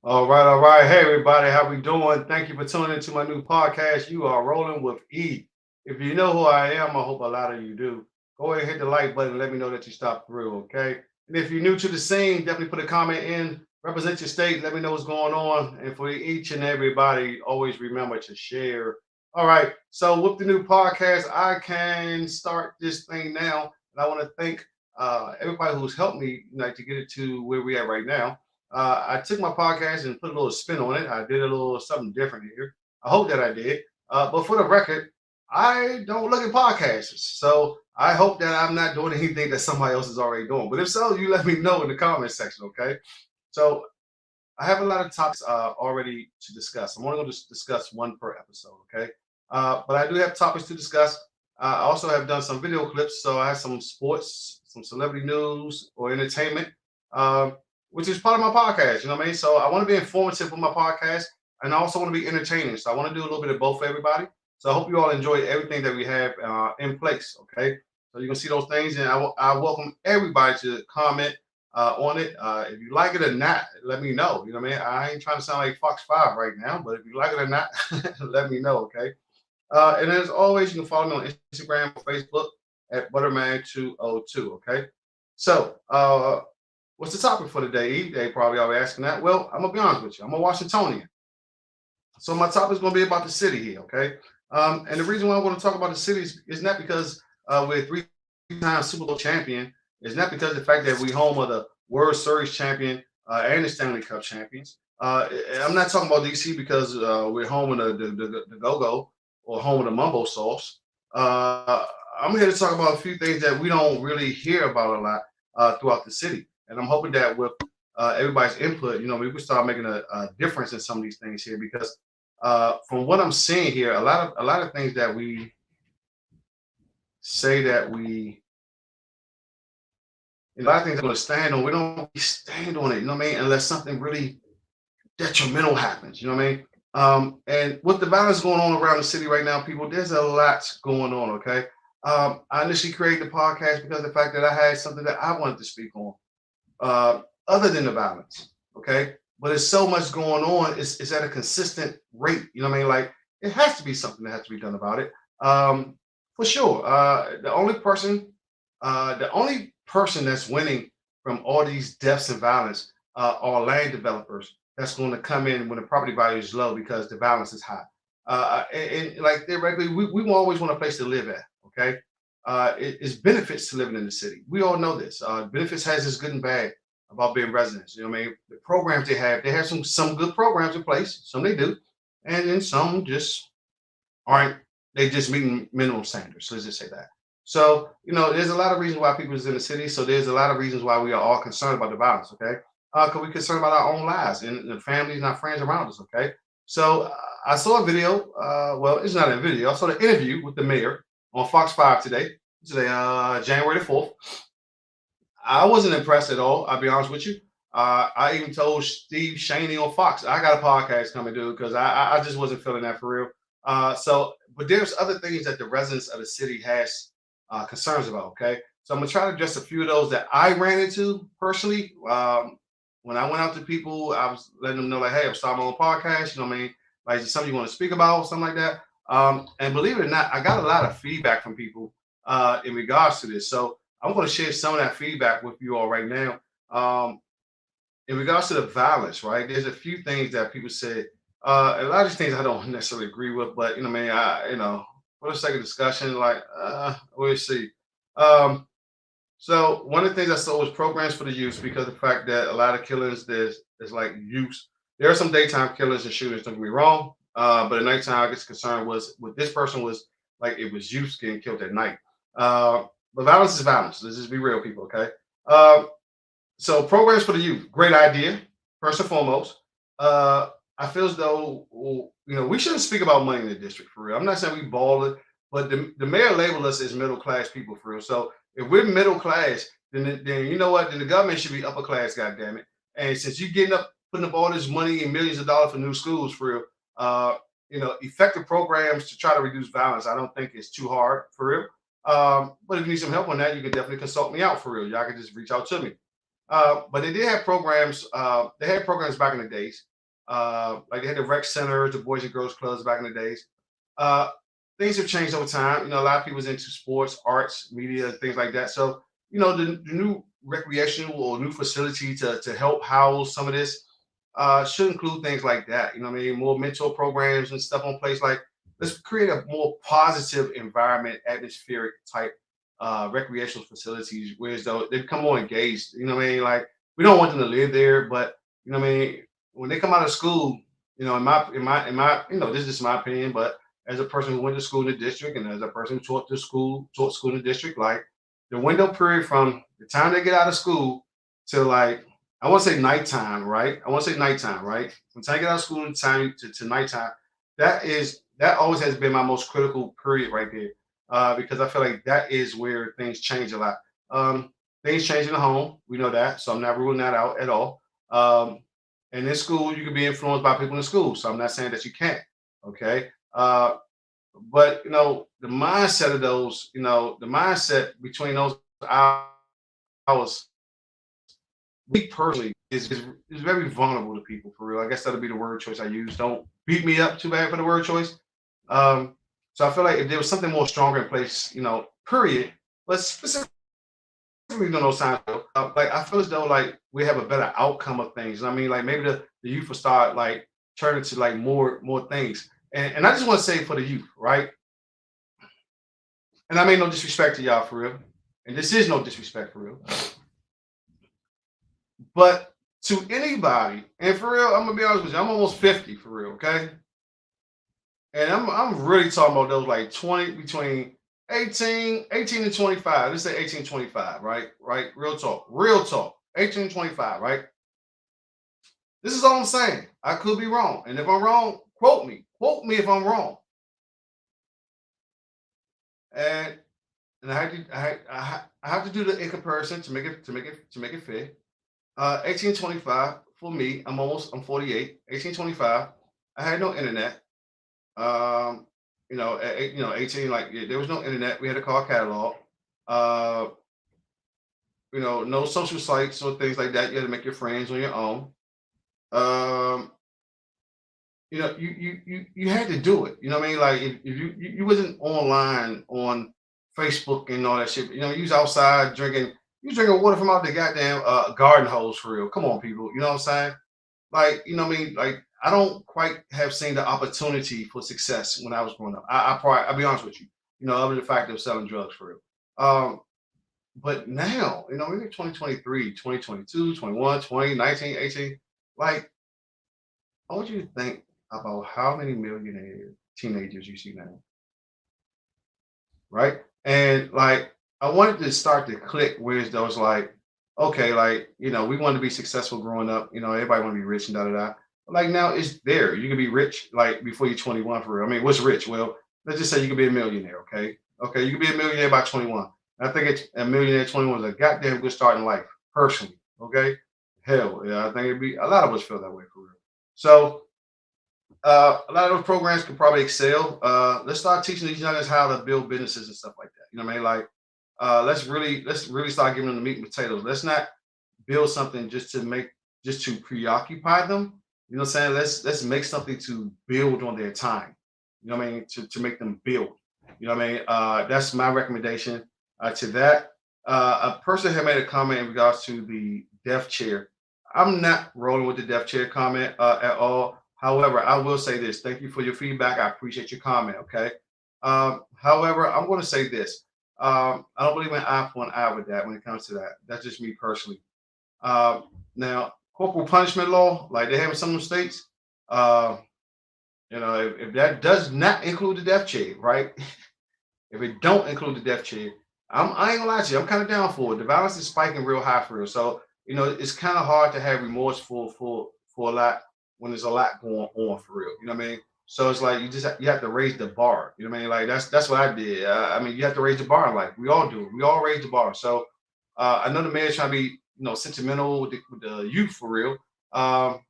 All right. Hey, everybody, how we doing? Thank you for tuning into my new podcast. You are rolling with E. If you know who I am, I hope a lot of you do. Go ahead and hit the like button and let me know that you stopped through, okay? And if you're new to the scene, definitely put a comment in. Represent your state. Let me know what's going on. And for each and everybody, always remember to share. All right. So with the new podcast, I can start this thing now. And I want to thank everybody who's helped me to get it to where we at right now. I took my podcast and put a little spin on it. I did a little something different here. I hope that I did. But for the record, I don't look at podcasts. So I hope that I'm not doing anything that somebody else is already doing. But if so, you let me know in the comment section, okay? So I have a lot of topics already to discuss. I'm only going to discuss one per episode, okay? But I do have topics to discuss. I also have done some video clips. So I have some sports, some celebrity news or entertainment. Which is part of my podcast. You know what I mean? So I want to be informative with my podcast, and I also want to be entertaining. So I want to do a little bit of both for everybody. So I hope you all enjoy everything that we have in place. Okay, so you can see those things, and I welcome everybody to comment on it. If you like it or not, let me know. You know what I mean? I ain't trying to sound like Fox 5 right now, but if you like it or not, let me know. Okay. And as always, you can follow me on Instagram or Facebook at Butterman202. Okay. So what's the topic for today? They probably already asking that. Well, I'm gonna be honest with you. I'm a Washingtonian, so my topic is gonna be about the city here. Okay, and the reason why I want to talk about the city is not because we're three-time Super Bowl champion. It's not because of the fact that we home of the World Series champion and the Stanley Cup champions. I'm not talking about DC because we're home of the Go-Go or home of the Mumbo sauce. I'm here to talk about a few things that we don't really hear about a lot throughout the city. And I'm hoping that with everybody's input, we can start making a difference in some of these things here. Because from what I'm seeing here, a lot of things that we say that a lot of things I'm going to stand on, we don't really stand on it. You know what I mean? Unless something really detrimental happens. You know what I mean? And with the violence going on around the city right now, people, there's a lot going on. Okay. I initially created the podcast because of the fact that I had something that I wanted to speak on. Other than the violence, okay? But there's so much going on. It's at a consistent rate. You know what I mean? Like it has to be something that has to be done about it. For sure. The only person that's winning from all these deaths and violence are land developers. That's going to come in when the property value is low because the violence is high. And like theoretically, we always want a place to live at. Okay. It's benefits to living in the city. We all know this. Benefits has this good and bad about being residents. You know what I mean? The programs they have some good programs in place. Some they do, and then some just aren't. They just meeting minimum standards. Let's just say that. So there's a lot of reasons why people is in the city. So there's a lot of reasons why we are all concerned about the violence. Okay, because we're concerned about our own lives and the families and our friends around us. Okay, so I saw a video. Well, it's not a video. I saw the interview with the mayor on Fox 5 today, January the 4th. I wasn't impressed at all. I'll be honest with you. I even told Steve Shaney on Fox, I got a podcast coming, dude, because I just wasn't feeling that for real. But there's other things that the residents of the city has concerns about, okay? So I'm going to try to address a few of those that I ran into personally. When I went out to people, I was letting them know, like, hey, I'm starting my own podcast. You know what I mean? Like, is there something you want to speak about or something like that? And believe it or not, I got a lot of feedback from people in regards to this. So I'm going to share some of that feedback with you all right now. In regards to the violence, right? There's a few things that people said. A lot of these things I don't necessarily agree with, but for the sake of discussion, like we'll see. So one of the things I saw was programs for the youth because of the fact that a lot of killings there's like youth. There are some daytime killers and shooters, don't get me wrong. But at nighttime, I guess concern was with this person was like it was youth getting killed at night. But violence is violence. Let's just be real, people, okay? So programs for the youth, great idea, first and foremost. I feel as though, we shouldn't speak about money in the district for real. I'm not saying we ball it, but the mayor labeled us as middle class people for real. So if we're middle class, then you know what? Then the government should be upper class, goddammit. And since you're putting up all this money and millions of dollars for new schools for real, effective programs to try to reduce violence, I don't think it's too hard for real. But if you need some help on that, you can definitely consult me out for real. Y'all can just reach out to me. But they did have programs. They had programs back in the days Like they had the rec centers, the boys and girls clubs back in the days. Uh, Things have changed over time. A lot of people is into sports, arts, media, things like that. So, the new recreational or new facility to help house some of this should include things like that. What I mean? More mentor programs and stuff on place. Like, let's create a more positive environment, atmospheric type recreational facilities, whereas though they become more engaged. What I mean? Like, we don't want them to live there, but what I mean, when they come out of school, in my, this is just my opinion, but as a person who went to school in the district and as a person who taught school in the district, like the window period from the time they get out of school to like I want to say nighttime, right? I want to say nighttime, right? From the time I get out of school and time to nighttime, that always has been my most critical period right there. Because I feel like that is where things change a lot. Things change in the home, we know that, so I'm not ruling that out at all. And in school, you can be influenced by people in school, so I'm not saying that you can't. Okay, but the mindset of those, the mindset between those hours, me personally, is very vulnerable to people for real. I guess that'll be the word choice I use. Don't beat me up too bad for the word choice. Um, so I feel like if there was something more stronger in place, period. But specifically during those times, like I feel as though like we have a better outcome of things. I mean, like maybe the youth will start like turning to like more things. And I just want to say for the youth, right? And I mean no disrespect to y'all for real. And this is no disrespect for real. But to anybody, and for real, I'm gonna be honest with you, I'm almost 50 for real, okay? And I'm really talking about those like 20 between 18 and 25. Let's say 18 and 25, right? Right? Real talk. Real talk. 18 and 25, right? This is all I'm saying. I could be wrong. And if I'm wrong, quote me. Quote me if I'm wrong. And I have to do the in comparison to make it fit. 1825 for me, I'm 48. 1825, I had no internet. At 18, like yeah, there was no internet. We had to call catalog. Uh, no social sites or things like that. You had to make your friends on your own. Um, you had to do it. You know what I mean? Like if you wasn't online on Facebook and all that shit. You was outside drinking. You drinking water from out the goddamn garden hose for real. Come on, people. You know what I'm saying? Like, what I mean? Like, I don't quite have seen the opportunity for success when I was growing up. I'll be honest with you, other than the fact of selling drugs for real. But now, we're in 2023, 2022, 21, 20, 19, 18. Like, I want you to think about how many millionaire teenagers you see now, right? And like, I wanted to start to click where those like, okay, like, we want to be successful growing up. Everybody want to be rich and da da da. Like now it's there. You can be rich like before you're 21 for real. I mean, what's rich? Well, let's just say you can be a millionaire, okay? Okay, you can be a millionaire by 21. I think it's a millionaire at 21 is a goddamn good start in life, personally. Okay. Hell, yeah, I think it'd be a lot of us feel that way for real. So a lot of those programs could probably excel. Let's start teaching these youngers how to build businesses and stuff like that. You know what I mean? Like, let's really start giving them the meat and potatoes. Let's not build something just to preoccupy them. You know what I'm saying? Let's make something to build on their time. You know what I mean? To make them build. You know what I mean? That's my recommendation to that. A person had made a comment in regards to the deaf chair. I'm not rolling with the deaf chair comment at all. However, I will say this. Thank you for your feedback. I appreciate your comment. Okay. However, I'm going to say this. I don't believe in eye for an eye with that when it comes to that. That's just me personally. Now, corporal punishment law, like they have in some of the states, if that does not include the death chair, right? If it don't include the death chair, I ain't gonna lie to you, I'm kind of down for it. The violence is spiking real high for real. So, it's kind of hard to have remorse for a lot when there's a lot going on for real. You know what I mean? So it's like you have to raise the bar. You know what I mean? Like that's what I did. I mean, you have to raise the bar in life. We all do. We all raise the bar. So I know the man's trying to be sentimental with the youth for real. But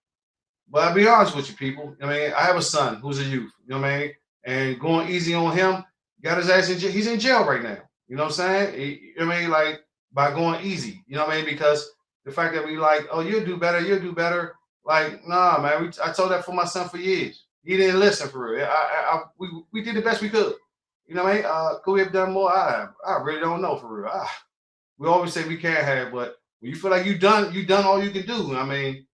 I'll be honest with you, people. I mean, I have a son who's a youth. You know what I mean? And going easy on him, got his ass in jail. He's in jail right now. You know what I'm saying? You know what I mean? Like by going easy. You know what I mean? Because the fact that we like, oh, you'll do better. Like, nah, man. I told that for my son for years. He didn't listen for real. We did the best we could. You know what I mean? Could we have done more? I really don't know for real. We always say we can't have, but when you feel like you done all you can do. I mean,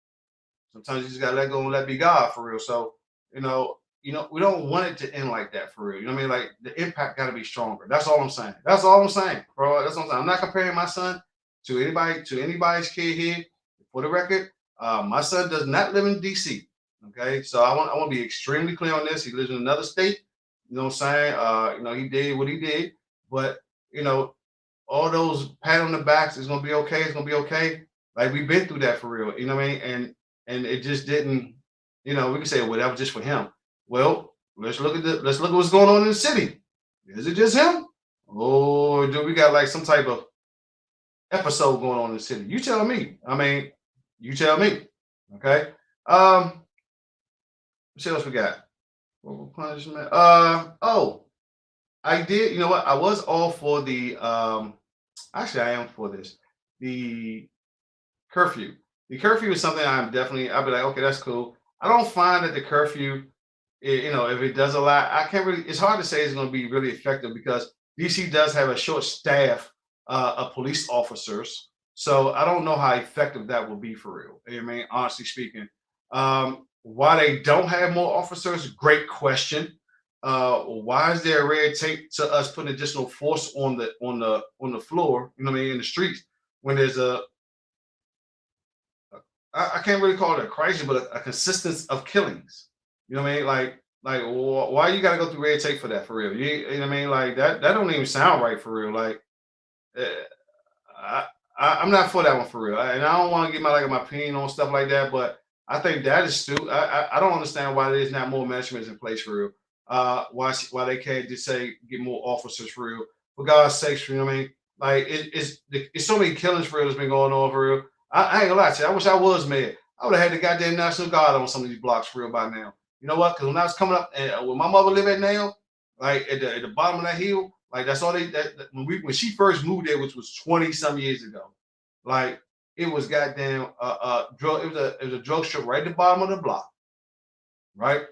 sometimes you just gotta let go and let be God for real. So, we don't want it to end like that for real. You know what I mean? Like the impact gotta be stronger. That's all I'm saying. That's all I'm saying, bro. That's what I'm saying. I'm not comparing my son to anybody's kid here. For the record, my son does not live in DC. Okay, so I want to be extremely clear on this. He lives in another state. You know what I'm saying? He did what he did, but you know, all those pat on the backs is gonna be okay. It's gonna be okay. Like we've been through that for real. You know what I mean? And it just didn't. We can say, well, that was just for him. Well, let's look at what's going on in the city. Is it just him, or do we got like some type of episode going on in the city? You tell me. I mean, you tell me. Okay. What else we got? Punishment. Oh, I did. You know what? I was all for the. Actually, I am for this. The curfew. The curfew is something I'll be like, okay, that's cool. I don't find that the curfew, if it does a lot, I can't really. It's hard to say it's going to be really effective because DC does have a short staff of police officers, so I don't know how effective that will be for real. I mean, honestly speaking, why they don't have more officers? Great question. Why is there a red tape to us putting additional force on the floor? You know what I mean, in the streets when there's I can't really call it a crisis, but a consistence of killings. You know what I mean? Why you got to go through red tape for that for real? You know what I mean? Like that don't even sound right for real. Like uh, I'm not for that one for real, and I don't want to get my opinion on stuff like that. But I think that is stupid. I don't understand why there's not more measurements in place for real. Why they can't just say get more officers for real? For God's sakes, you know what I mean? Like it's so many killings for real that's been going on for real. I ain't gonna lie to you. I wish I was mad. I would have had the goddamn National Guard on some of these blocks for real by now. You know what? Because when I was coming up and where my mother lived at now, like at the bottom of that hill, like that's all when she first moved there, which was 20 some years ago, like it was goddamn drug. It was a drug strip right at the bottom of the block, right?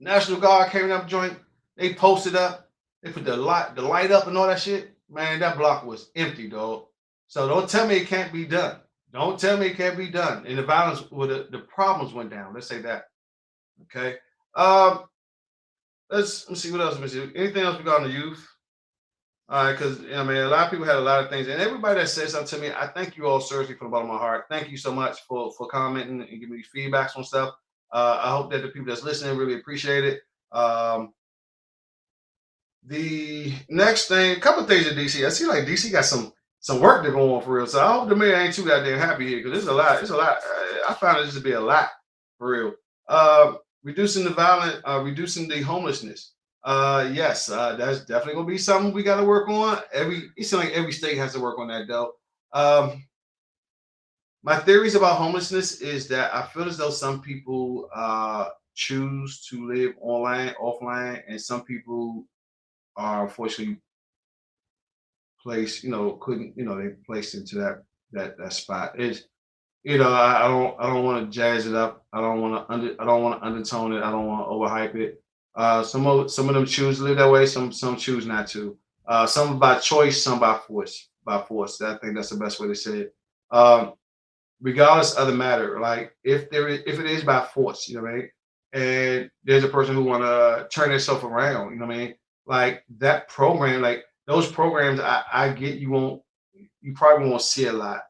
National Guard came up joint. They posted up. They put the light up and all that shit. Man, that block was empty, dog. So don't tell me it can't be done. Don't tell me it can't be done. And the violence, the problems went down. Let's say that. Okay. Um, let's see what else. Let me see. Anything else we got on the youth? All right, because I mean, a lot of people had a lot of things, and everybody that says something to me, I thank you all seriously from the bottom of my heart. Thank you so much for commenting and giving me feedbacks on stuff. I hope that the people that's listening really appreciate it. The next thing, a couple of things in DC. I see like DC got some work to go on for real. So I hope the mayor ain't too goddamn happy here because there's a lot. It's a lot. I found it just to be a lot for real. Reducing the violence, reducing the homelessness. Yes, that's definitely gonna be something we got to work on. It seems like every state has to work on that though. My theories about homelessness is that I feel as though some people choose to live offline, and some people are unfortunately placed, couldn't, they placed into that spot. Is I don't want to jazz it up. I don't want to undertone it. I don't want to overhype it. Some of them choose to live that way. Some choose not to. Some by choice, some by force. By force. I think that's the best way to say it. Regardless of the matter, like if it is by force, you know what I mean, and there's a person who want to turn themselves around, you know what I mean, like that program, like those programs, I get you probably won't see a lot,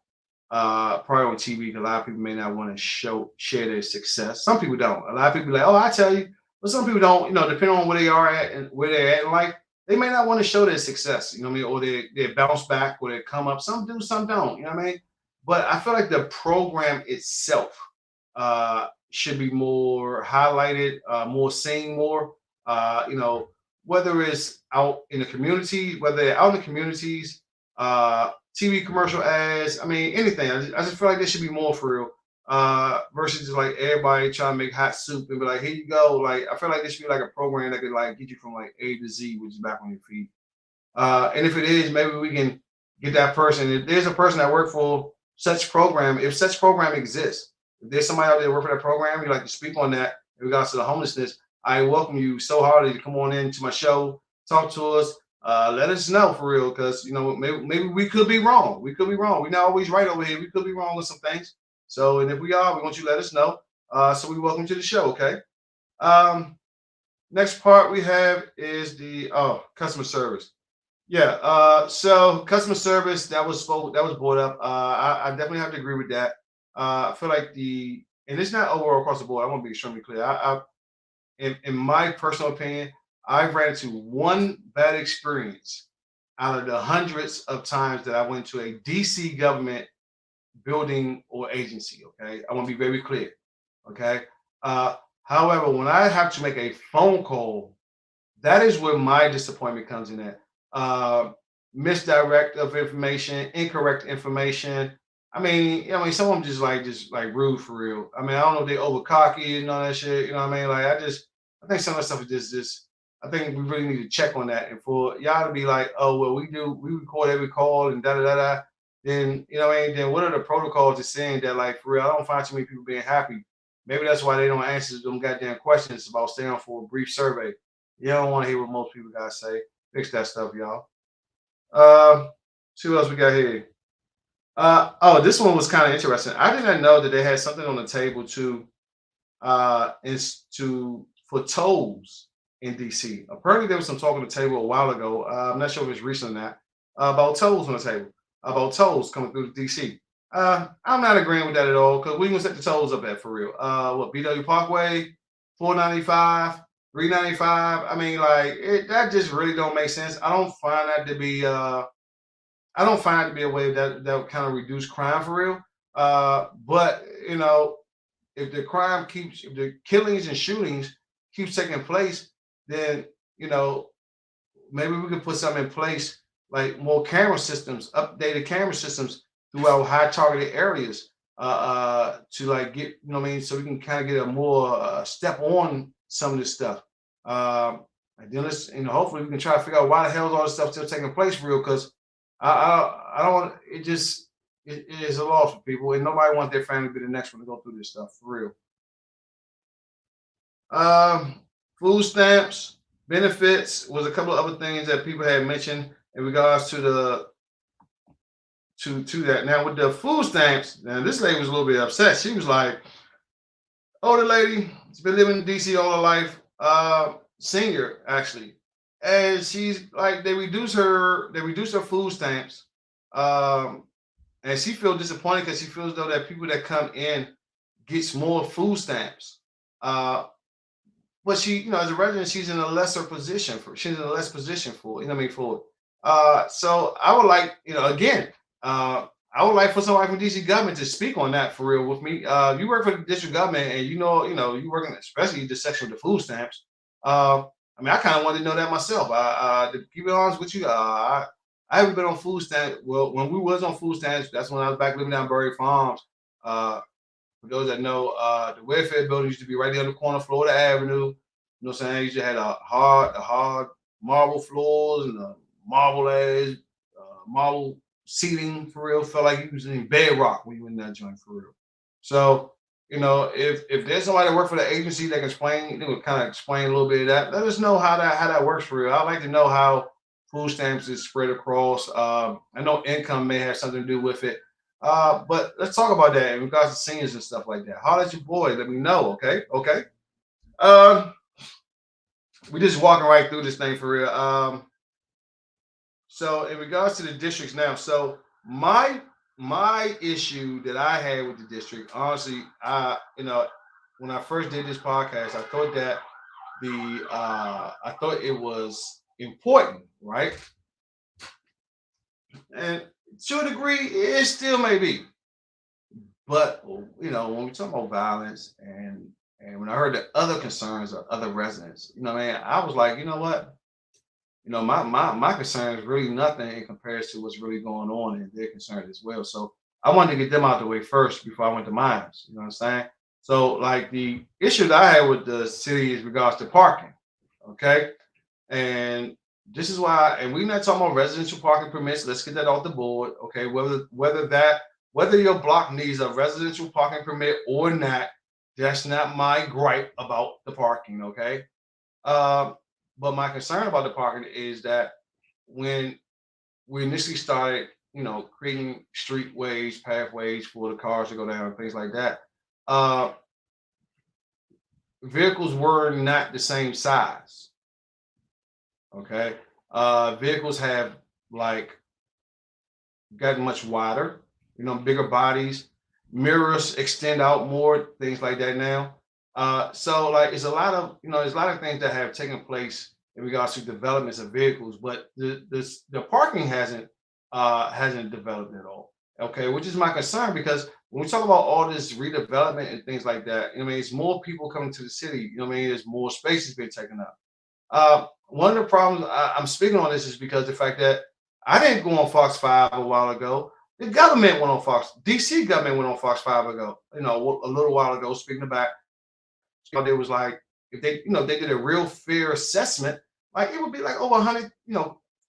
probably on TV. A lot of people may not want to share their success. Some people don't. A lot of people be like, oh, I tell you, but some people don't. Depending on where they are at and where they're at in life, they may not want to show their success. You know what I mean, or they bounce back, or they come up. Some do, some don't. You know what I mean. But I feel like the program itself should be more highlighted, more seen more. Whether it's out in the community, whether they're out in the communities, TV commercial ads. I mean, anything. I just feel like there should be more for real. Versus just like everybody trying to make hot soup and be like, here you go. Like I feel like there should be like a program that could like get you from like A to Z, which is back on your feet. And if it is, maybe we can get that person. If there's a person that work for such program, if such program exists, if there's somebody out there working for that program, you'd like to speak on that in regards to the homelessness, I welcome you so heartily to come on into my show, talk to us, let us know for real, because maybe we could be wrong. We could be wrong. We're not always right over here. We could be wrong with some things. So, and if we are, we want you to let us know. So we welcome to the show. Okay. Um, Next part we have is the customer service. Yeah. So customer service that was brought up. I definitely have to agree with that. I feel like and it's not overall across the board. I want to be extremely clear. In my personal opinion, I've ran into one bad experience out of the hundreds of times that I went to a DC government building or agency. Okay, I want to be very clear. Okay. However, when I have to make a phone call, that is where my disappointment comes in at. Uh, Misdirect of information, incorrect information. Some of them just like rude for real. I mean, I don't know if they over cocky and all that shit. You know what I mean? Like I think some of the stuff is just. I think we really need to check on that. And for y'all to be like, oh well, we record every call and da da da da. Then then what are the protocols to saying that like for real? I don't find too many people being happy. Maybe that's why they don't answer them goddamn questions about staying on for a brief survey. You don't want to hear what most people gotta say. Fix that stuff, y'all. See what else we got here. This one was kind of interesting. I did not know that they had something on the table for tolls in DC. Apparently, there was some talk on the table a while ago. I'm not sure if it's recent or not about tolls on the table, about tolls coming through DC. I'm not agreeing with that at all because we gonna set the tolls up at for real. What BW Parkway, 495, 395. I mean, that just really don't make sense. I don't find that to be a way that would kind of reduce crime for real. But if the killings and shootings keeps taking place, then maybe we could put something in place like more camera systems, updated camera systems throughout high targeted areas to like get so we can kind of get a more step on some of this stuff. And then let's hopefully we can try to figure out why the hell is all this stuff still taking place for real, because I don't want it is a loss for people and nobody wants their family to be the next one to go through this stuff for real. Food stamps, benefits was a couple of other things that people had mentioned in regards to that. Now with the food stamps, now this lady was a little bit upset. She was like, older lady, she's been living in DC all her life, senior actually. And she's like, they reduced her food stamps. And she feels disappointed because she feels though that people that come in gets more food stamps. But she, as a resident, she's in a lesser position she's in a less position for it. So I would like, again, I would like for somebody from DC government to speak on that for real with me. You work for the district government and you working especially the section of the food stamps. I kind of wanted to know that myself. To keep it honest with you, I haven't been on food stamps. Well, when we was on food stamps, that's when I was back living down Bury Farms. For those that know, the welfare building used to be right there on the corner of Florida Avenue. You know what I'm saying? You used to have the hard marble floors and the marble seating for real. Felt like you was in bedrock when you were in that joint for real. So, if there's somebody that work for the agency that can kind of explain a little bit of that, let us know how that works for real. I'd like to know how food stamps is spread across. I know income may have something to do with it. But let's talk about that in regards to seniors and stuff like that. Holler at your boy. Let me know, okay? Okay. We just walking right through this thing for real. So in regards to the districts now, so my issue that I had with the district, honestly, when I first did this podcast, I thought that I thought it was important, right? And to a degree, it still may be. But when we talk about violence and when I heard the other concerns of other residents, I was like, you know what? My concern is really nothing in comparison to what's really going on and their concerns as well. So I wanted to get them out the way first before I went to mine. You know what I'm saying? So like the issue that I had with the city is regards to parking. Okay. And this is why, and we're not talking about residential parking permits. Let's get that off the board. Okay. Whether that Whether your block needs a residential parking permit or not, that's not my gripe about the parking, okay? Um, but my concern about the parking is that when we initially started, creating streetways, pathways for the cars to go down and things like that, uh, vehicles were not the same size. Okay. Vehicles have like gotten much wider, bigger bodies, mirrors extend out more, things like that now. So like it's a lot of there's a lot of things that have taken place in regards to developments of vehicles, but the parking hasn't developed at all. Okay, which is my concern because when we talk about all this redevelopment and things like that, it's more people coming to the city. There's more spaces being taken up. One of the problems I'm speaking on this is because the fact that I didn't go on Fox 5 a while ago. The government went on Fox. DC government went on Fox 5 ago. A little while ago. Speaking about, it was like if they did a real fair assessment, like it would be like over 100,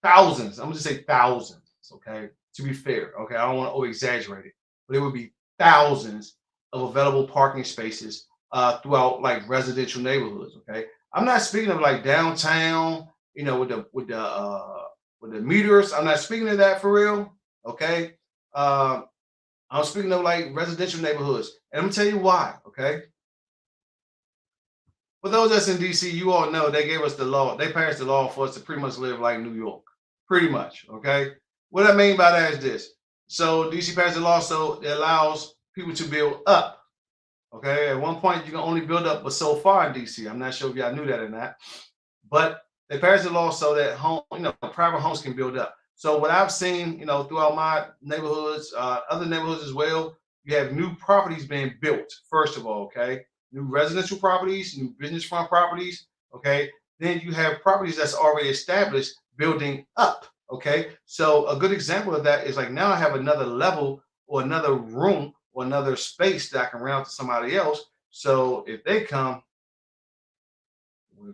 thousands. I'm gonna just say thousands. Okay, to be fair. Okay, I don't want to over exaggerate it, but it would be thousands of available parking spaces throughout like residential neighborhoods. Okay, I'm not speaking of like downtown, with the meters. I'm not speaking of that for real. Okay. I'm speaking of like residential neighborhoods. And I'm gonna tell you why. Okay. For those that's in DC, you all know they gave us the law. They passed the law for us to pretty much live like New York. Pretty much. Okay. What I mean by that is this. So DC passed the law so it allows people to build up. Okay. At one point, you can only build up but so far in DC. I'm not sure if y'all knew that or not. But they passed the law so that private homes can build up. So what I've seen, throughout my neighborhoods, other neighborhoods as well, you have new properties being built. First of all, okay, new residential properties, new business front properties, okay. Then you have properties that's already established building up, okay. So a good example of that is like now I have another level or another room or another space that I can rent to somebody else. So if they come,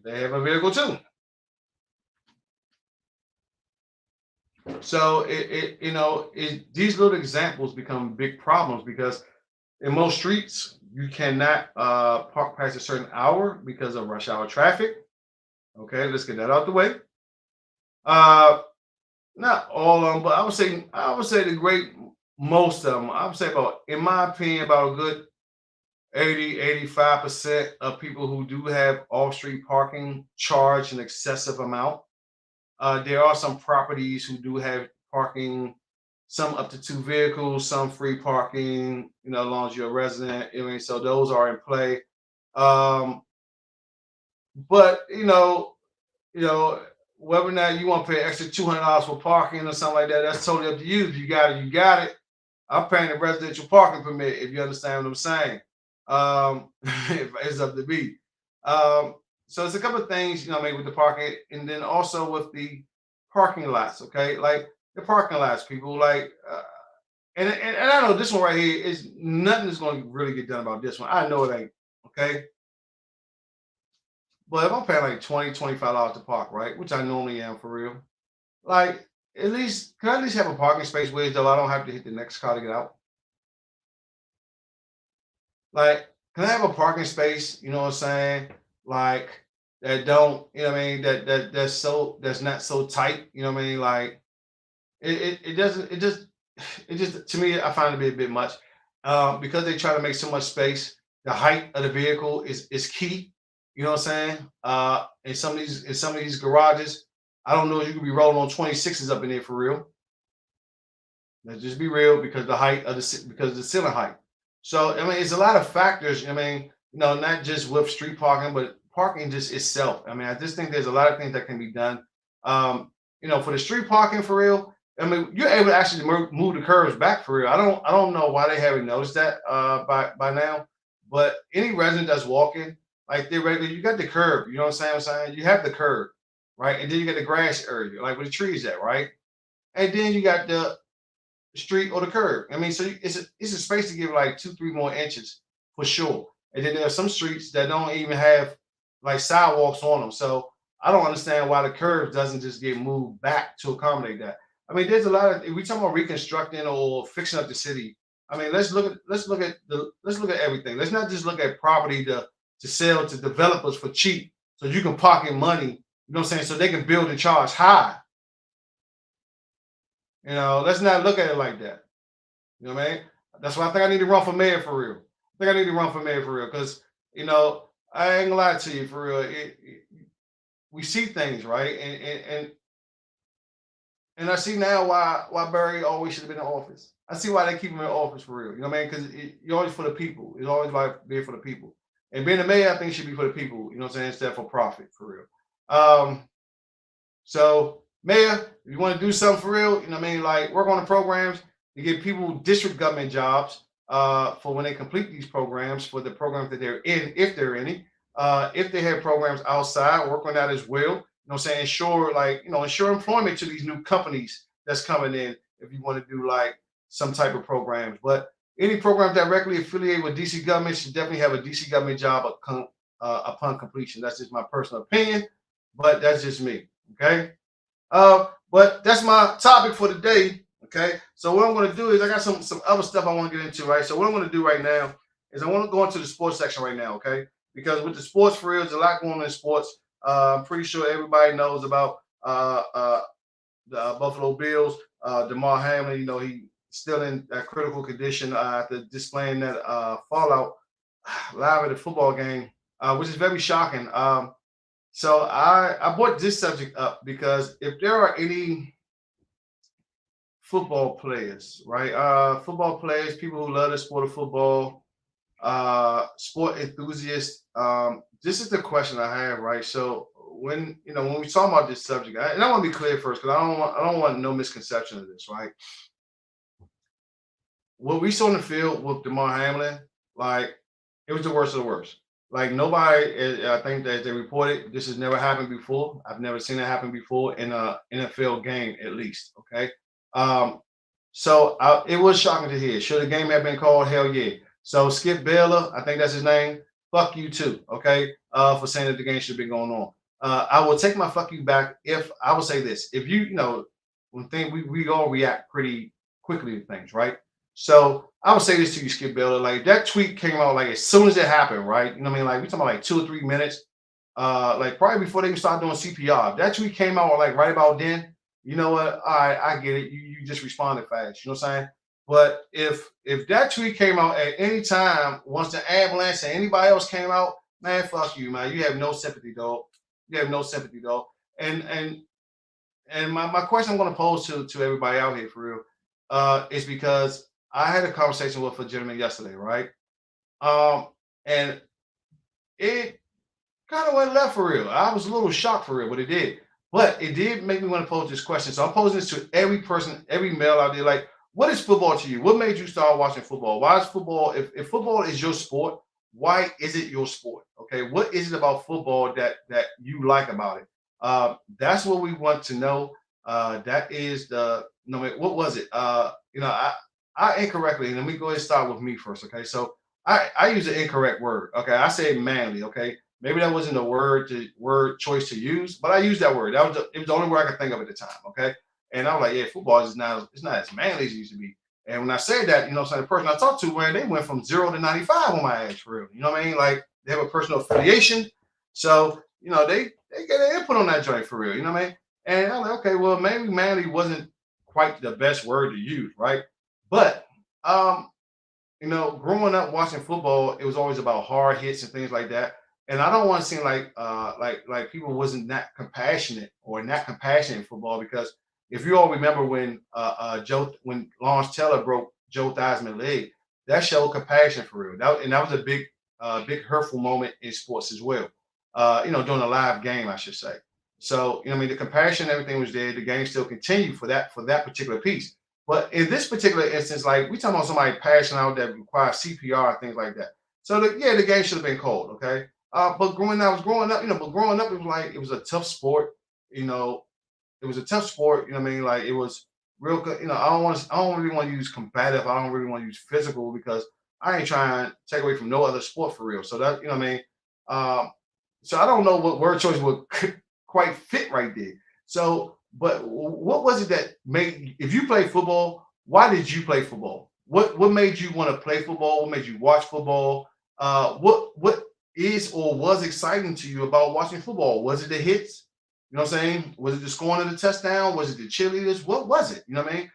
they have a vehicle too. So these little examples become big problems because in most streets you cannot park past a certain hour because of rush hour traffic. Okay, let's get that out the way. Not all of them, but I would say the great most of them. I would say about, in my opinion, about a good 85% of people who do have off-street parking charge an excessive amount. There are some properties who do have parking, some up to 2 vehicles, some free parking, as long as you're a resident. So those are in play. But whether or not you want to pay extra $200 for parking or something like that, that's totally up to you. If you got it, you got it. I'm paying a residential parking permit, if you understand what I'm saying. It's up to me. So it's a couple of things, maybe with the parking, and then also with the parking lots. Okay, like the parking lots, people like, and I know this one right here is nothing is going to really get done about this one. I know it ain't. Okay, but if I'm paying like $20, $25 to park, right, which I normally am for real, like can I at least have a parking space where though I don't have to hit the next car to get out? Like, can I have a parking space? You know what I'm saying? Like that don't, that's not so tight. You know what I mean? Like it doesn't it just to me I find it to be a bit much. Because they try to make so much space. The height of the vehicle is key. You know what I'm saying? In some of these garages, I don't know if you could be rolling on 26s up in there for real. Let's just be real because because of the ceiling height. So it's a lot of factors. Not just with street parking, but parking just itself. I just think there's a lot of things that can be done. For the street parking for real. You're able to actually move the curves back for real. I don't know why they haven't noticed that by now. But any resident that's walking, like theoretically, you got the curb. You know what I'm saying? You have the curb, right? And then you got the grass area, like where the trees at, right? And then you got the street or the curb. So it's a space to give like 2, 3 more inches for sure. And then there are some streets that don't even have like sidewalks on them. So I don't understand why the curb doesn't just get moved back to accommodate that. There's a lot of, if we talk about reconstructing or fixing up the city, I mean, let's look at everything. Let's not just look at property to sell to developers for cheap, so you can pocket money. You know what I'm saying? So they can build and charge high. Let's not look at it like that. You know what I mean? That's why I think I need to run for mayor for real. I think I need to run for mayor for real because I ain't gonna lie to you for real. We see things right, and I see now why Barry always should have been in office. I see why they keep him in office for real. You know what I mean? Because you're always for the people. It's always about being for the people. And being a mayor, I think should be for the people. You know what I'm saying? Instead for profit for real. So mayor, if you want to do something for real, you know what I mean? Like work on the programs to give people district government jobs for when they complete these programs for the programs that they're in, if there are any. If they have programs outside, work on that as well. You know what I'm saying? Ensure employment to these new companies that's coming in if you want to do like some type of programs. But any program directly affiliated with DC government should definitely have a DC government job upon completion. That's just my personal opinion, but that's just me. Okay. But that's my topic for today. Okay. So what I'm going to do is I got some other stuff I want to get into, right? So what I'm going to do right now is I want to go into the sports section right now. Okay. Because with the sports for real, there's a lot going on in sports. I'm pretty sure everybody knows about the Buffalo Bills. DeMar Hamlin, he still in that critical condition after displaying that fallout live at a football game, which is very shocking. So I brought this subject up because if there are any football players, right? Football players, people who love the sport of football, sport enthusiasts. This is the question I have, right? So when we talk about this subject, and I want to be clear first because I don't want no misconception of this, right? What we saw in the field with DeMar Hamlin, like it was the worst of the worst. Like nobody, I think that they reported this has never happened before. I've never seen it happen before in a NFL game, at least. Okay, so it was shocking to hear. Should the game have been called? Hell yeah. So Skip Baylor, I think that's his name. Fuck you too, okay? For saying that the game should be going on. I will take my fuck you back if I will say this. If we all react pretty quickly to things, right? So I would say this to you, Skip Baylor. Like that tweet came out like as soon as it happened, right? You know what I mean? Like we talking about like 2 or 3 minutes. Like probably before they even started doing CPR. If that tweet came out like right about then, you know what? All right, I get it. You just responded fast. You know what I'm saying? But if that tweet came out at any time, once the ambulance and anybody else came out, man, fuck you, man. You have no sympathy, dog. You have no sympathy, dog. And my question I'm going to pose to everybody out here for real is because I had a conversation with a gentleman yesterday, right? And it kind of went left for real. I was a little shocked for real, but it did. But it did make me want to pose this question. So I'm posing this to every person, every male out there. Like, what is football to you? What made you start watching football? Why is football, if football is your sport, why is it your sport? Okay, what is it about football that you like about it? That's what we want to know. That is what was it? I incorrectly, let me go ahead and start with me first. Okay, so I use an incorrect word. Okay, I say manly. Okay, maybe that wasn't the word choice to use, but I used that word. It was the only word I could think of at the time. Okay, and I was like, yeah, football is not as manly as it used to be. And when I said that, so the person I talked to, man, they went from 0 to 95 on my ass for real. You know what I mean? Like they have a personal affiliation, so they get an input on that joint for real. You know what I mean? And I'm like, okay, well, maybe manly wasn't quite the best word to use, right? But growing up watching football, it was always about hard hits and things like that. And I don't want to seem like people wasn't that compassionate or not compassionate in football, because if you all remember when Lawrence Taylor broke Joe Theismann's leg, that showed compassion for real. That was a big hurtful moment in sports as well. During a live game, I should say. So, the compassion, everything was there. The game still continued for that particular piece. But in this particular instance, like we talking about somebody passing out that requires CPR and things like that. So the game should have been called, okay. But growing up, it was like it was a tough sport. It was a tough sport. You know what I mean? Like it was real good. I don't really want to use combative. I don't really want to use physical, because I ain't trying to take away from no other sport for real. So that, you know what I mean? So I don't know what word choice would quite fit right there. So, but what was it that made, if you play football, why did you play football? what made you want to play football? What made you watch football? What is or was exciting to you about watching football? Was it the hits? You know what I'm saying? Was it the scoring of the touchdown? Was it the cheerleaders? What was it? You know what I mean?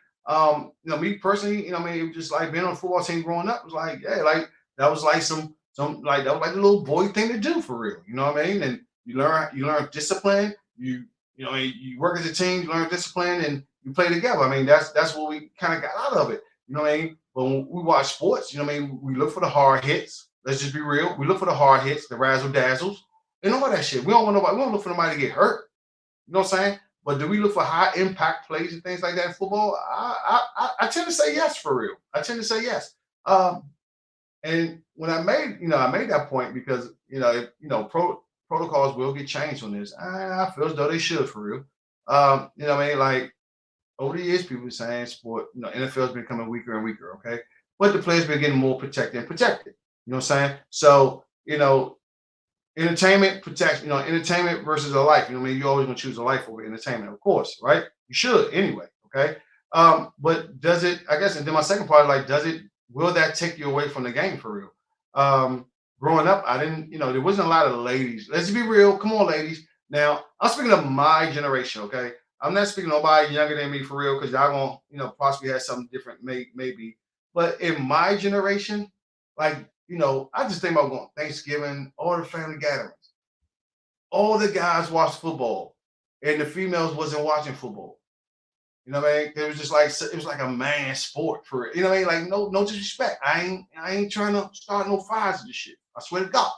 Me personally, you know what I mean, it was just like being on a football team growing up was like, yeah, like that was like some like that was like a little boy thing to do for real. You know what I mean? And you learn discipline. You know you work as a team, you learn discipline, and you play together. I mean, that's what we kind of got out of it. You know what I mean? But when we watch sports, you know what I mean, we look for the hard hits. Let's just be real. We look for the hard hits, the razzle dazzles, and all that shit. We don't want nobody. We don't look for nobody to get hurt. You know what I'm saying? But do we look for high impact plays and things like that in football? I tend to say yes for real. I tend to say yes. Um, and when I made that point because if, protocols will get changed on this. I feel as though they should for real. You know what I mean? Like over the years, people were saying sport, NFL's been becoming weaker and weaker, okay? But the players been getting more protected and protected. You know what I'm saying? So, entertainment protects, entertainment versus a life. You know what I mean? You're always gonna choose a life over entertainment, of course, right? You should anyway, okay? But does it, I guess, and then my second part, like, will that take you away from the game for real? Growing up, I didn't, there wasn't a lot of ladies. Let's be real. Come on, ladies. Now, I'm speaking of my generation, okay? I'm not speaking to nobody younger than me for real, because y'all gonna, possibly have something different, maybe. But in my generation, like, I just think about going Thanksgiving, all the family gatherings. All the guys watched football, and the females wasn't watching football. You know what I mean? It was just like it was like a man sport for it. You know what I mean? Like no disrespect. I ain't trying to start no fires and shit. I swear to God.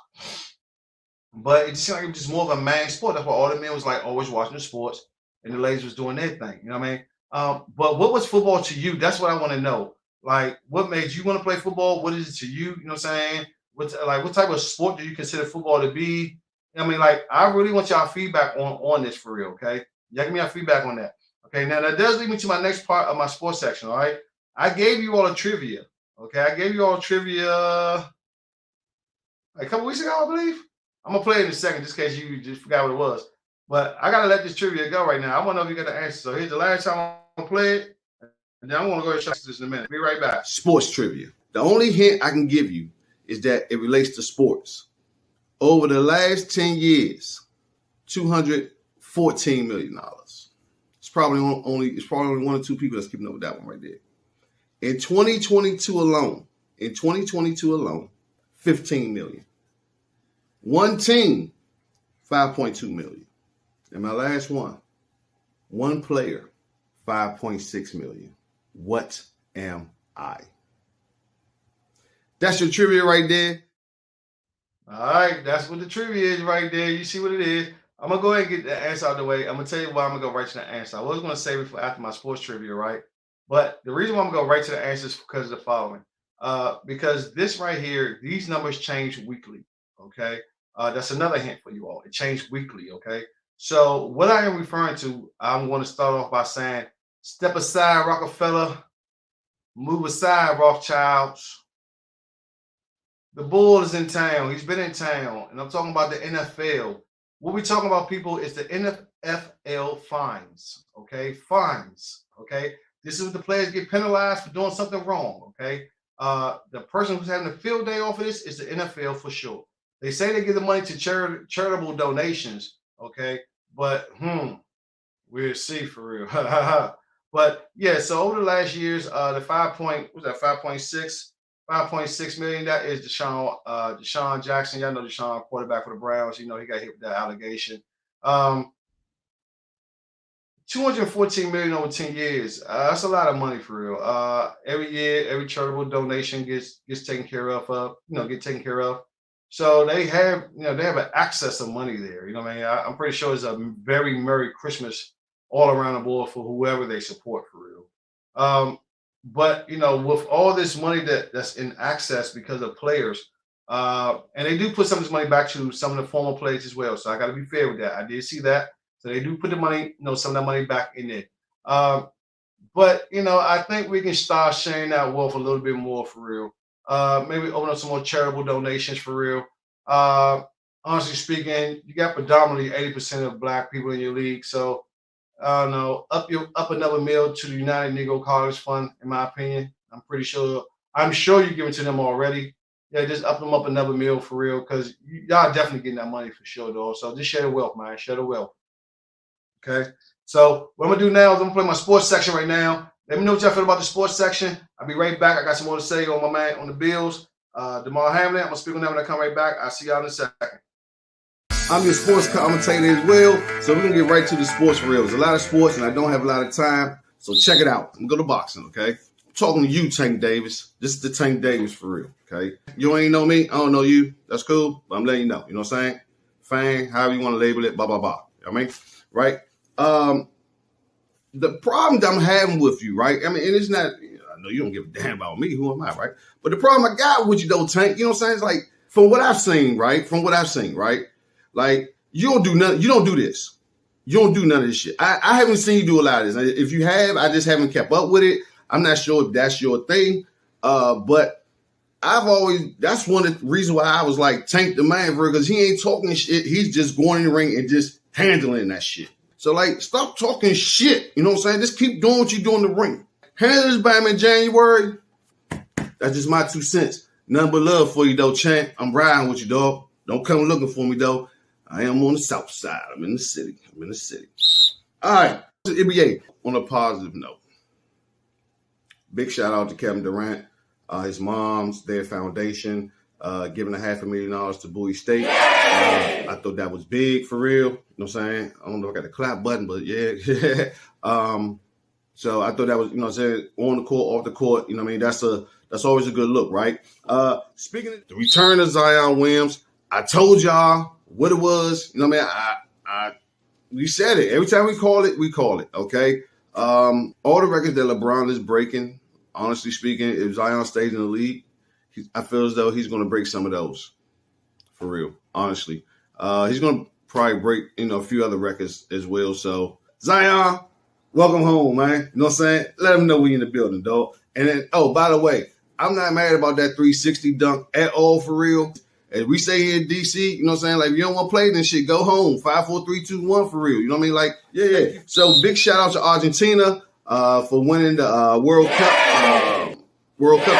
But it just seemed like it was just more of a man sport. That's why all the men was like always watching the sports, and the ladies was doing their thing. You know what I mean? But what was football to you? That's what I want to know. Like, what made you want to play football? What is it to you? You know what I'm saying? What type of sport do you consider football to be? I mean, like, I really want y'all feedback on this for real, okay? Y'all give me your feedback on that. Okay, now that does lead me to my next part of my sports section, all right? I gave you all a trivia, okay? I gave you all trivia a couple weeks ago, I believe. I'm going to play it in a second just in case you just forgot what it was. But I got to let this trivia go right now. I want to know if you got the answer. So here's the last time I'm going to play it. And then I'm going to go ahead and show this in a minute. Be right back. Sports trivia. The only hint I can give you is that it relates to sports. Over the last 10 years, $214 million. It's probably only one or two people that's keeping up with that one right there. In 2022 alone, 15 million. One team, 5.2 million. And my last one player, 5.6 million. What am I? That's your trivia right there. All right, that's what the trivia is right there. You see what it is. I'm going to go ahead and get the answer out of the way. I'm going to tell you why I'm going to go right to the answer. I was going to save it for after my sports trivia, right? But the reason why I'm going to go right to the answer is because of the following. Because this right here, these numbers change weekly, okay? That's another hint for you all. It changed weekly, okay? So what I am referring to, I'm going to start off by saying, step aside, Rockefeller. Move aside, Rothschilds. The bull is in town. He's been in town. And I'm talking about the NFL. What we're talking about, people, is the NFL fines, okay? Fines, okay? This is what the players get penalized for doing something wrong, okay? The person who's having a field day off of this is the NFL for sure. They say they give the money to charitable donations, okay? But, we'll see for real. But, yeah, so over the last years, the 5.6 million, that is Deshaun Jackson. Y'all know Deshaun, quarterback for the Browns. He got hit with that allegation. 214 million over 10 years. That's a lot of money for real. Every year, every charitable donation gets taken care of. Get taken care of. So they have an access of money there. You know what I mean? I'm pretty sure it's a very Merry Christmas all around the board for whoever they support for real. But with all this money that's in access because of players, and they do put some of this money back to some of the former players as well. So I got to be fair with that. I did see that. So they do put the money, some of that money back in there. But I think we can start sharing that wealth a little bit more for real. Maybe open up some more charitable donations for real. Honestly speaking, you got predominantly 80% of Black people in your league. So I don't know, up another meal to the United Negro College Fund, in my opinion. I'm sure you're giving to them already. Yeah, just up them up another meal for real, because y'all definitely getting that money for sure, though. So just share the wealth, man. Share the wealth. Okay. So what I'm gonna do now is I'm gonna play my sports section right now. Let me know what y'all feel about the sports section. I'll be right back. I got some more to say on my man on the Bills. DeMar Hamlin. I'm gonna speak on that when I come right back. I'll see y'all in a second. I'm your sports commentator as well, so we're gonna get right to the sports for real. There's a lot of sports, and I don't have a lot of time, so check it out. I'm gonna go to boxing, okay? I'm talking to you, Tank Davis. This is the Tank Davis for real, okay? You ain't know me, I don't know you. That's cool, but I'm letting you know. You know what I'm saying? Fang, however you want to label it, blah blah blah. You know what I mean, right? The problem that I'm having with you, right? I mean, and it's not. I know you don't give a damn about me. Who am I, right? But the problem I got with you, though, Tank. You know what I'm saying? It's like from what I've seen, right? Like, you don't do nothing. You don't do this. You don't do none of this shit. I haven't seen you do a lot of this. If you have, I just haven't kept up with it. I'm not sure if that's your thing. But that's one of the reasons why I was like, Tank the man, bro, because he ain't talking shit. He's just going in the ring and just handling that shit. So, like, stop talking shit. You know what I'm saying? Just keep doing what you do in the ring. Handle this by me in January. That's just my 2 cents. Nothing but love for you, though, Champ. I'm riding with you, dog. Don't come looking for me, though. I am on the south side. I'm in the city. All right. NBA, on a positive note. Big shout out to Kevin Durant, his mom's, their foundation, giving $500,000 to Bowie State. I thought that was big for real. You know what I'm saying? I don't know if I got the clap button, but yeah. So I thought that was, you know what I'm saying, on the court, off the court. You know what I mean? That's always a good look, right? Speaking of the return of Zion Williams, I told y'all what it was. You know what I mean? We said it. Every time we call it, okay? All the records that LeBron is breaking, honestly speaking, if Zion stays in the league, I feel as though he's going to break some of those. For real, honestly. He's going to probably break, a few other records as well. So, Zion, welcome home, man. You know what I'm saying? Let him know we in the building, dog. And then, by the way, I'm not mad about that 360 dunk at all, for real. As we say here in D.C., you know what I'm saying? Like, if you don't want to play this shit, go home. 5, 4, 3, 2, 1 for real. You know what I mean? Like, yeah. So, big shout out to Argentina for winning the World Cup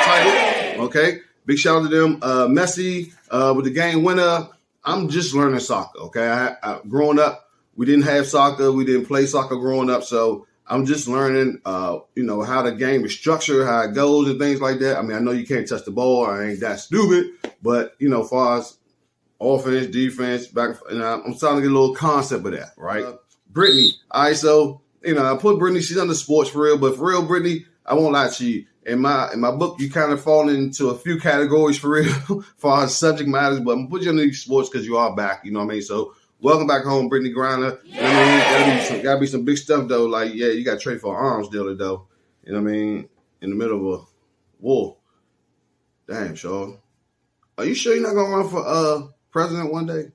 title. Okay? Big shout out to them. Messi with the game winner. I'm just learning soccer, okay? I growing up, we didn't have soccer. We didn't play soccer growing up. So I'm just learning, how the game is structured, how it goes and things like that. I mean, I know you can't touch the ball. I ain't that stupid. But, as far as offense, defense, back, I'm starting to get a little concept of that, right? Brittany. All right, so, I put Brittany, she's under sports for real. But for real, Brittany, I won't lie to you. In my book, you kind of fall into a few categories for real, as far as subject matters, but I'm going to put you under these sports because you are back, you know what I mean? So, welcome back home, Brittany Griner. Yeah. I mean, gotta be some big stuff, though. Like, yeah, you got to trade for an arms dealer, though. You know what I mean? In the middle of a war. Damn, Sean. Are you sure you're not going to run for president one day?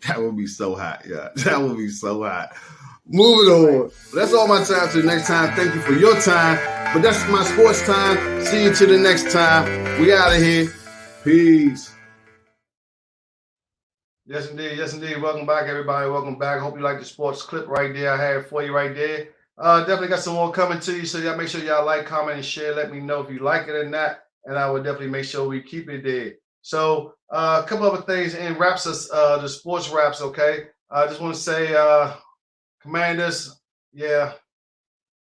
That would be so hot, yeah. That would be so hot. Moving on. But that's all my time. Till next time. Thank you for your time. But that's my sports time. See you till the next time. We out of here. Peace. Yes, indeed. Welcome back, everybody. Welcome back. Hope you like the sports clip right there I have for you right there. Definitely got some more coming to you. So y'all make sure y'all like, comment, and share. Let me know if you like it or not. And I will definitely make sure we keep it there. So a couple other things in wraps us, the sports wraps, okay? I just want to say Commanders, yeah.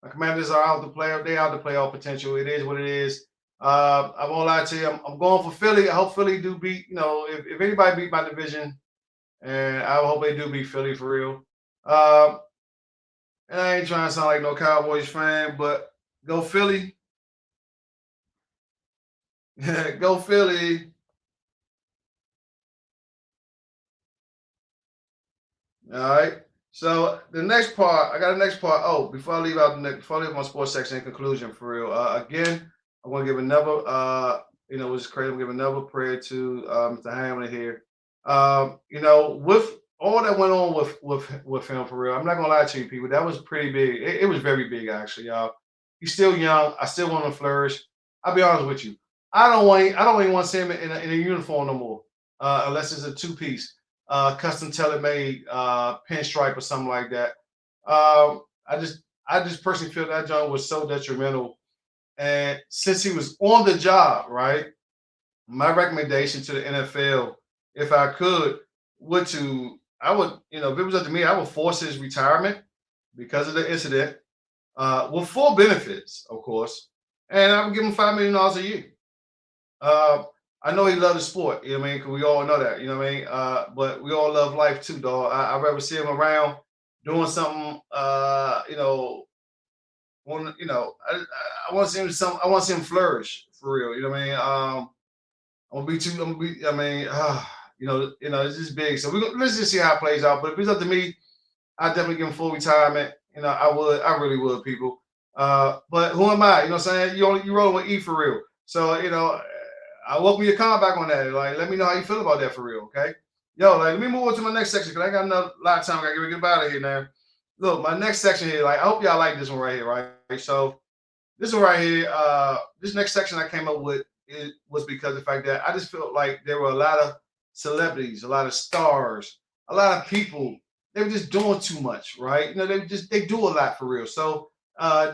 My Commanders are out to play. They out to play all potential. It is what it is. I won't lie to you. I'm going for Philly. I hope Philly do beat, if anybody beat my division, and I hope they do beat Philly for real. And I ain't trying to sound like no Cowboys fan, but go Philly. Go Philly. All right. So the next part, I got the next part. Oh, before I leave my sports section in conclusion for real. Again, I want to give another, which is crazy. I'm gonna give another prayer to Mr. Hamlin here. With all that went on with him for real, I'm not gonna lie to you people. That was pretty big. It was very big actually, y'all. He's still young. I still want him to flourish. I'll be honest with you. I don't even want to see him in a uniform no more, unless it's a 2-piece. Custom tailor-made pinstripe or something like that. I just personally feel that John was so detrimental, And since he was on the job, right, my recommendation to the NFL, if I could, I would, if it was up to me, I would force his retirement because of the incident, with full benefits, of course, and I would give him $5 million a year. Uh, I know he loved the sport, you know what I mean? 'Cause we all know that, you know what I mean? But we all love life too, dog. I'd rather see him around doing something, I want to see I want to see him flourish for real. You know what I mean? I mean, it's just big. So let's just see how it plays out. But if it's up to me, I definitely give him full retirement. I really would, people. But who am I? You know what I'm saying? You rolling with E for real. So, I welcome your comment back on that. Like, let me know how you feel about that for real, okay? Yo, like, let me move on to my next section because I got another lot of time. I gotta get out of here now. Look, my next section here, like, I hope y'all like this one right here, right? So, this one right here, this next section I came up with was because of the fact that I just felt like there were a lot of celebrities, a lot of stars, a lot of people. They were just doing too much, right? They do a lot for real. So,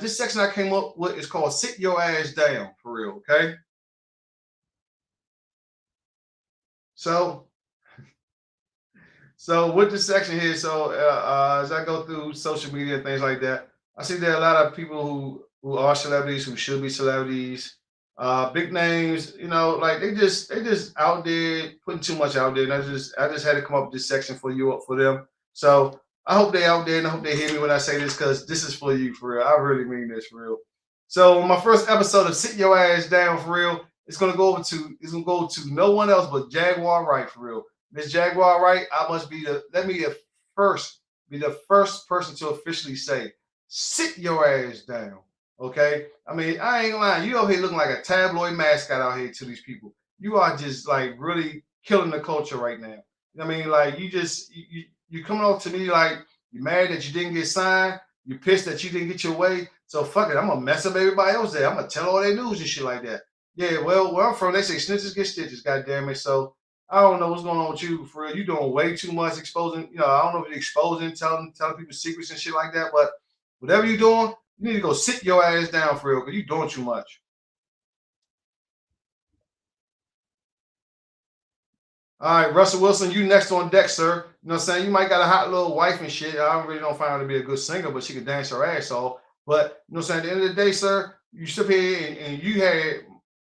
this section I came up with is called "Sit Your Ass Down" for real, okay? So with this section here, as I go through social media and things like that, I see there are a lot of people who are celebrities who should be celebrities, big names. Like they just out there putting too much out there, and I just had to come up with this section for you for them. So I hope they out there, and I hope they hear me when I say this because this is for you for real. I really mean this for real. So my first episode of Sit Your Ass Down for real, it's gonna go to no one else but Jaguar Wright for real. Miss Jaguar Wright, I must be the first person to officially say, sit your ass down. Okay. I mean, I ain't lying. You over here looking like a tabloid mascot out here to these people. You are just like really killing the culture right now. I mean, like you coming off to me like you're mad that you didn't get signed. You're pissed that you didn't get your way. So fuck it. I'm gonna mess up everybody else there. I'm gonna tell all their news and shit like that. Yeah, well, where I'm from, they say snitches get stitches, god damn it. So I don't know what's going on with you for real. You doing way too much exposing, I don't know if you're exposing, telling people secrets and shit like that, but whatever you're doing, you need to go sit your ass down for real, because you're doing too much. All right, Russell Wilson, you next on deck, sir. You know what I'm saying? You might got a hot little wife and shit. I really don't find her to be a good singer, but she can dance her ass off. But you know what I'm saying? At the end of the day, sir, you sit here and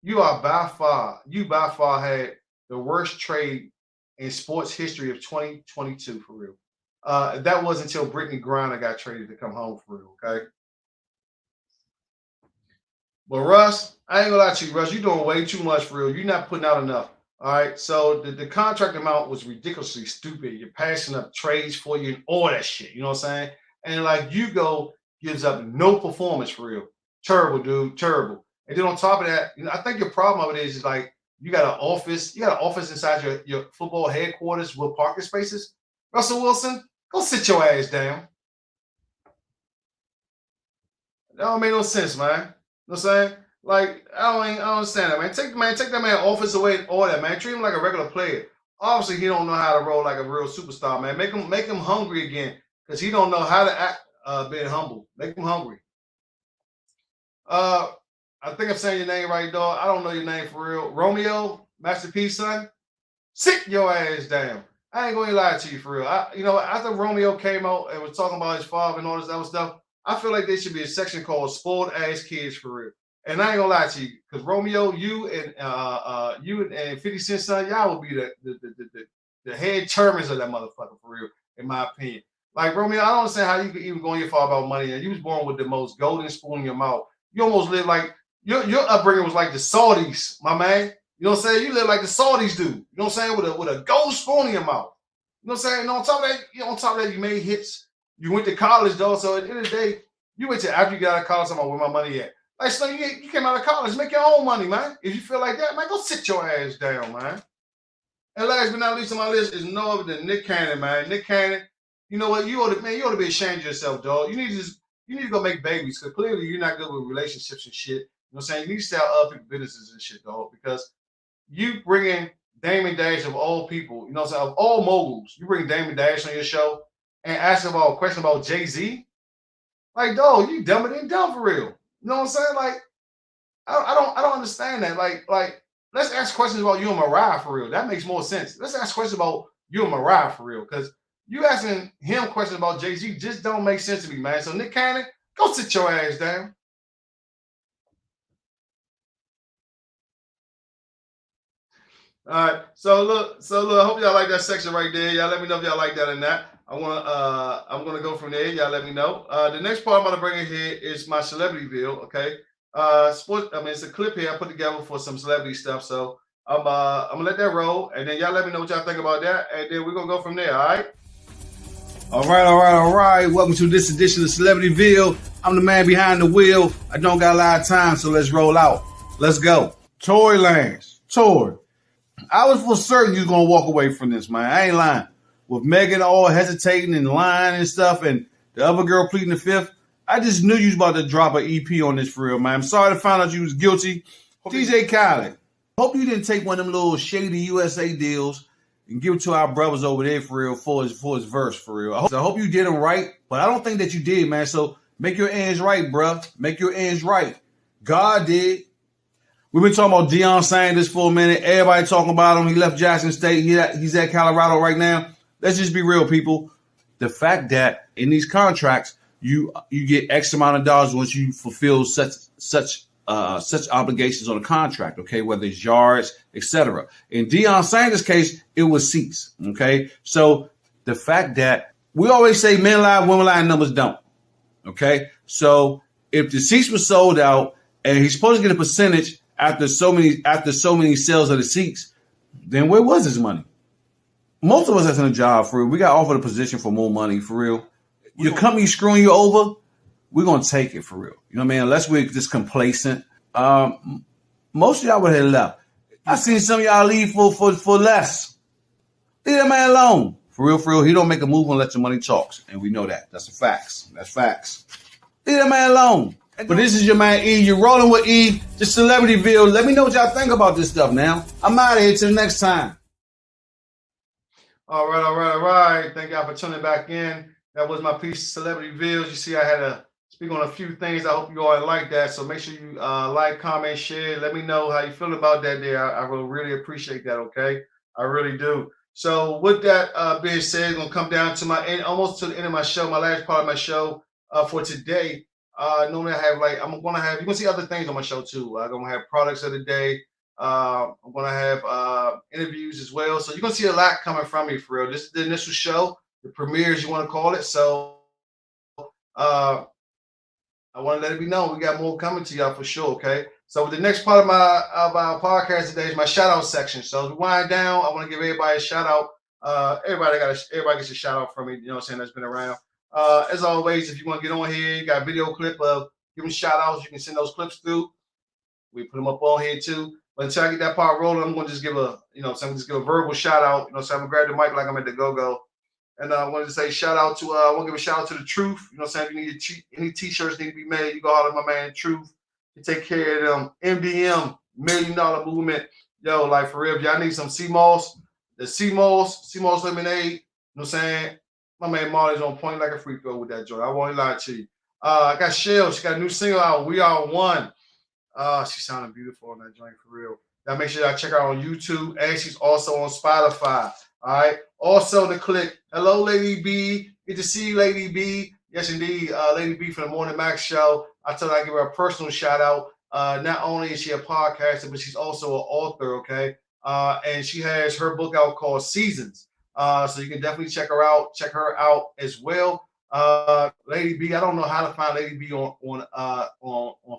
you by far had the worst trade in sports history of 2022 for real. That was until Brittany Griner got traded to come home for real, okay? But Russ, I ain't gonna lie to you, Russ, you're doing way too much for real. You're not putting out enough. All right. So the contract amount was ridiculously stupid. You're passing up trades for you and all that shit. You know what I'm saying? And like Hugo gives up no performance for real. Terrible, dude. Terrible. And then on top of that, I think your problem of it is like you got an office inside your football headquarters with parking spaces. Russell Wilson, go sit your ass down. That don't make no sense, man. You know what I'm saying? Like, I don't understand that, man. Take that man office away and all that, man. Treat him like a regular player. Obviously, he don't know how to roll like a real superstar, man. Make him hungry again. Because he don't know how to act being humble. Make him hungry. I think I'm saying your name right, dog. I don't know your name for real. Romeo, Master P, son. Sit your ass down. I ain't gonna lie to you for real. After Romeo came out and was talking about his father and all this other stuff, I feel like there should be a section called "Spoiled Ass Kids" for real. And I ain't gonna lie to you, because Romeo, you and 50 Cent son, y'all will be the head termins of that motherfucker for real, in my opinion. Like Romeo, I don't understand how you could even go on your father about money. And you was born with the most golden spoon in your mouth. You almost live like your upbringing was like the Saudis, my man. You know what I'm saying? You live like the Saudis do. You know what I'm saying? With a gold spoon in your mouth. You know what I'm saying? And on top of that, you made hits. You went to college though. So at the end of the day, you went to after you got out of college, I'm like, where my money at? Like, so you came out of college, make your own money, man. If you feel like that, man, go sit your ass down, man. And last but not least on my list is no other than Nick Cannon, man. Nick Cannon, you know what? You ought to be ashamed of yourself, dog. You need to go make babies, because clearly you're not good with relationships and shit. You know what I'm saying? You need to sell other people's businesses and shit, dog, because you bringing Damon Dash of all people, you know what I'm saying, of all moguls, you bring Damon Dash on your show and ask about a question about Jay-Z. Like, dog, you dumber than dumb for real. You know what I'm saying? Like, I don't understand that. Like, let's ask questions about you and Mariah for real. That makes more sense. Let's ask questions about you and Mariah for real, because you asking him questions about Jay-Z just don't make sense to me, man. So Nick Cannon, go sit your ass down. All right. So look, I hope y'all like that section right there. Y'all let me know if y'all like that or not. I'm gonna go from there. Y'all let me know. The next part I'm gonna bring in here is my celebrity bill. Okay. It's a clip here I put together for some celebrity stuff. So I'm gonna let that roll, and then y'all let me know what y'all think about that, and then we're gonna go from there. All right. All right. Welcome to this edition of Celebrityville. I'm the man behind the wheel. I don't got a lot of time, so let's roll out. Let's go. Tory Lanez. Tory. I was for certain you was going to walk away from this, man. I ain't lying. With Megan all hesitating and lying and stuff, and the other girl pleading the fifth, I just knew you was about to drop an EP on this for real, man. I'm sorry to find out you was guilty. DJ Khaled. Hope you didn't take one of them little shady USA deals and give it to our brothers over there for real for his verse for real. I hope you did them right, but I don't think that you did, man. So make your ends right, bruh. Make your ends right. God did. We've been talking about Deion Sanders for a minute. Everybody talking about him. He left Jackson State. He's at Colorado right now. Let's just be real, people. The fact that in these contracts you get X amount of dollars once you fulfill such obligations on a contract, okay, whether it's yards, etc. In Deion Sanders' case, it was seats, okay? So the fact that we always say men lie, women lie, and numbers don't, okay? So if the seats were sold out and he's supposed to get a percentage after so many sales of the seats, then where was his money? Most of us that's in a job for real, we got offered a position for more money for real. Your company screwing you over, we're gonna take it for real. You know what I mean? Unless we're just complacent. Most of y'all would have left. I seen some of y'all leave for less. Leave that man alone. For real, he don't make a move unless the money talks. And we know that. That's facts. Leave that man alone. But this is your man E. You're rolling with E. Just Celebrityville. Let me know what y'all think about this stuff now. I'm out of here till next time. All right. Thank y'all for tuning back in. That was my piece, Celebrityville. You see, I had to speak on a few things. I hope you all like that. So make sure you like, comment, share. Let me know how you feel about that there. I will really appreciate that, okay? I really do. So with that being said, it's going to come down to almost to the end of my show, my last part of my show for today. Normally I have you're going to see other things on my show too. I'm going to have products of the day. I'm going to have interviews as well. So you're going to see a lot coming from me for real. This is the initial show, the premiere as you want to call it. So I want to let it be known we got more coming to y'all for sure, okay? So the next part of our podcast today is my shout out section. So to wind down, I want to give everybody a shout out. Everybody gets a shout out from me, you know what I'm saying, that's been around. As always, if you want to get on here, you got a video clip of giving shout outs, you can send those clips through. We put them up on here too. But until I get that part rolling, I'm going to just give a verbal shout out. So I'm going to grab the mic like I'm at the go-go. And I wanted to say shout out to, I want to give a shout out to the Truth. You know what I'm saying? If you need any t-shirts need to be made, you go holler at my man Truth. You take care of them. MDM, $1 Million Movement. Yo, like for real, if y'all need some CMOS, the CMOS lemonade, you know what I'm saying? My man Marley's on point like a free throw with that joint. I won't lie to you. I got Shell. She got a new single out, We Are One. She sounded beautiful on that joint for real. Y'all make sure y'all check her out on YouTube, and she's also on Spotify. All right. Also, the click. Hello, Lady B. Good to see you, Lady B. Yes, indeed. Lady B from the Morning Max Show. I told her I'd give her a personal shout out. Not only is she a podcaster, but she's also an author, okay? And she has her book out called Seasons. So you can definitely check her out as well. Lady B, I don't know how to find Lady B on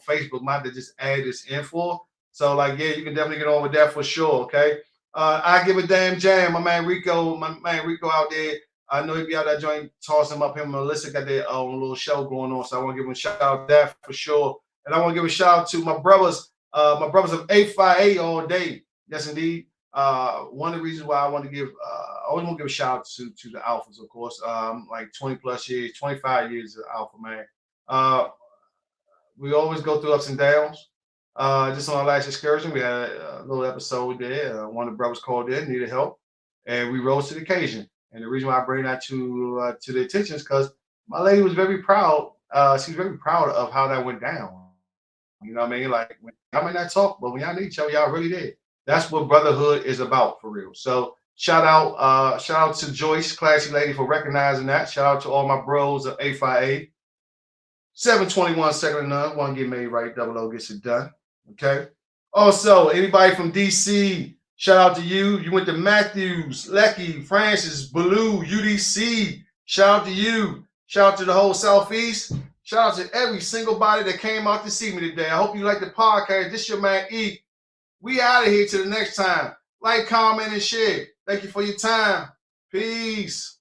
Facebook. Might have to just add this in for. So you can definitely get on with that for sure, okay? I give a damn jam. My man Rico out there. I know he be out that joint tossing him up. Him and Melissa got their own little show going on. So I want to give him a shout out that for sure. And I want to give a shout out to my brothers of 858 all day. Yes, indeed. One of the reasons why I want to give, I always want to give a shout out to the Alphas, of course. 20 plus years, 25 years of Alpha, man. We always go through ups and downs. Just on our last excursion, we had a little episode there. One of the brothers called in, needed help, and we rose to the occasion. And the reason why I bring that to the attention is because my lady was very proud. She was very proud of how that went down. You know what I mean? Like, y'all may not talk, but when y'all need each other, y'all really did. That's what brotherhood is about for real. So shout out to Joyce, classy lady, for recognizing that. Shout out to all my bros of A5A. 721 second to none. One get made right, double O gets it done. Okay. Also, anybody from DC, shout out to you. You went to Matthews, Lecky, Francis, Baloo, UDC. Shout out to you. Shout out to the whole Southeast. Shout out to every single body that came out to see me today. I hope you like the podcast. This your man E. We out of here till the next time. Like, comment, and share. Thank you for your time. Peace.